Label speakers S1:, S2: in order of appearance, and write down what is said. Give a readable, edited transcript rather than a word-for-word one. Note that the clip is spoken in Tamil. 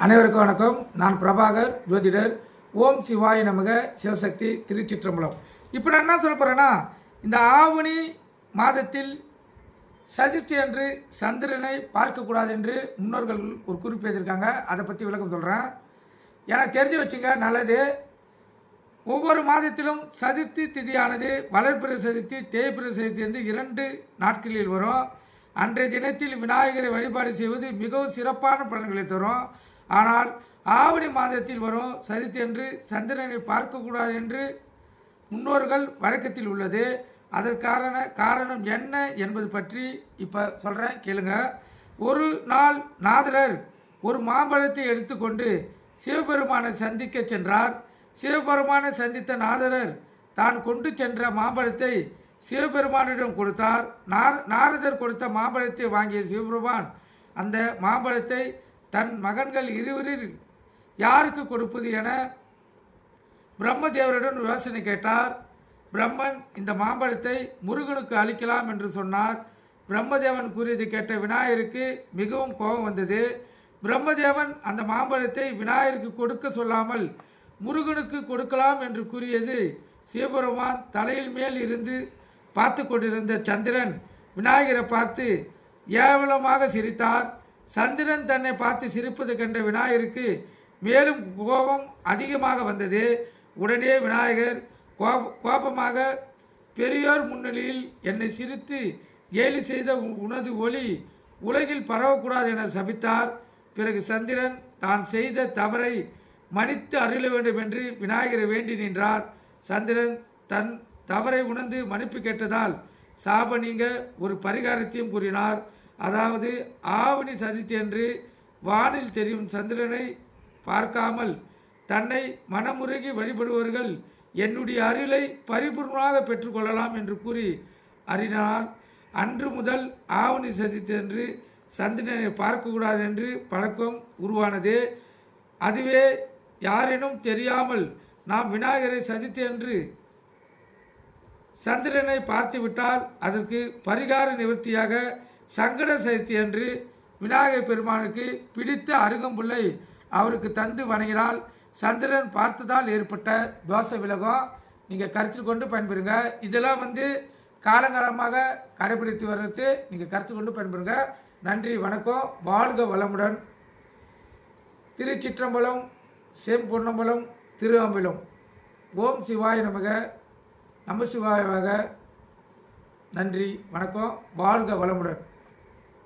S1: அனைவருக்கும் வணக்கம். நான் பிரபாகர் ஜோதிடர். ஓம் சிவாய நமக. சிவசக்தி திருச்சிற்றம்பலம். இப்போ நான் என்ன சொல்ல போகிறேன்னா, இந்த ஆவணி மாதத்தில் சதுர்த்தி அன்று சந்திரனை பார்க்கக்கூடாது என்று முன்னோர்கள் ஒரு குறிப்பு எழுதியிருக்காங்க. அதை பற்றி விளக்கம் சொல்கிறேன். எனக்கு தெரிஞ்சு வச்சுங்க, நல்லது. ஒவ்வொரு மாதத்திலும் சதுர்த்தி திதியானது வளர்பிறை சதுர்த்தி, தேய்பிறை சதுர்த்தி என்று 2 நாட்களில் வரும். அன்றைய தினத்தில் விநாயகரை வழிபாடு செய்வது மிகவும் சிறப்பான பலன்களை தரும். ஆனால் ஆவணி மாதத்தில் வரும் சதுர்த்தி அன்று சந்திரனை பார்க்கக்கூடாது என்று முன்னோர்கள் வழக்கத்தில் உள்ளது. அதற்கான காரணம் என்ன என்பது பற்றி இப்போ சொல்கிறேன், கேளுங்க. ஒரு நாள் நாதரர் ஒரு மாம்பழத்தை எடுத்துக்கொண்டு சிவபெருமானை சந்திக்க சென்றார். சிவபெருமானை சந்தித்த நாதரர் தான் கொண்டு சென்ற மாம்பழத்தை சிவபெருமானிடம் கொடுத்தார். நாரதர் கொடுத்த மாம்பழத்தை வாங்கிய சிவபெருமான் அந்த மாம்பழத்தை தன் மகன்கள் இருவரில் யாருக்கு கொடுப்பது என பிரம்மதேவரிடம் யோசனை கேட்டார். பிரம்மன் இந்த மாம்பழத்தை முருகனுக்கு அளிக்கலாம் என்று சொன்னார். பிரம்மதேவன் கூறியதை கேட்ட விநாயகருக்கு மிகவும் கோபம் வந்தது. பிரம்மதேவன் அந்த மாம்பழத்தை விநாயகருக்கு கொடுக்க சொல்லாமல் முருகனுக்கு கொடுக்கலாம் என்று கூறியது சிவபெருமான் தலையில் மேல் இருந்து பார்த்து கொண்டிருந்த சந்திரன் விநாயகரை பார்த்து ஏவலமாக சிரித்தார். சந்திரன் தன்னை பார்த்து சிரிப்பது கண்ட விநாயகருக்கு மேலும் கோபம் அதிகமாக வந்தது. உடனே விநாயகர் கோபமாக, பெரியோர் முன்னிலையில் என்னை சிரித்து கேலி செய்த உனது ஒளி உலகில் பரவக்கூடாது என சபித்தார். பிறகு சந்திரன் தான் செய்த தவறை மன்னித்து அருள வேண்டும் என்று விநாயகரை வேண்டி நின்றார். சந்திரன் தன் தவறை உணர்ந்து மன்னிப்பு கேட்டதால் சாப நீங்க ஒரு பரிகாரத்தையும் கூறினார். அதாவது ஆவணி சதுர்த்தி அன்று வானில் தெரியும் சந்திரனை பார்க்காமல் தன்னை மனமுருகி வழிபடுவர்கள் என்னுடைய அருளை பரிபூர்ணமாக பெற்றுக்கொள்ளலாம் என்று கூறி அறினால் அன்று முதல் ஆவணி சதுர்த்தி அன்று சந்திரனை பார்க்கக்கூடாது என்று பழக்கம் உருவானது. அதுவே யாரேனும் தெரியாமல் நாம் விநாயகரை சதுர்த்தி அன்று சந்திரனை பார்த்துவிட்டால் அதற்கு பரிகார நிவர்த்தியாக சங்கட சதுர்த்தி அன்று விநாயகர் பெருமானுக்கு பிடித்த அருகம்புல்லை அவருக்கு தந்து வணங்கினால் சந்திரன் பார்த்ததால் ஏற்பட்ட தோஷ விலகும். நீங்கள் கருத்தில் கொண்டு பயன்பெறுங்க. இதெல்லாம் காலங்காலமாக கடைபிடித்து வர்றது நீங்கள் கருத்தில் கொண்டு பயன்பெறுங்க. நன்றி, வணக்கம். வாழ்க வளமுடன். திருச்சிற்றம்பலம், செம்பொன்னம்பலம், திருஅம்பலம். ஓம் சிவாய நமக. நம சிவாயவாக. நன்றி, வணக்கம். வாழ்க வளமுடன்.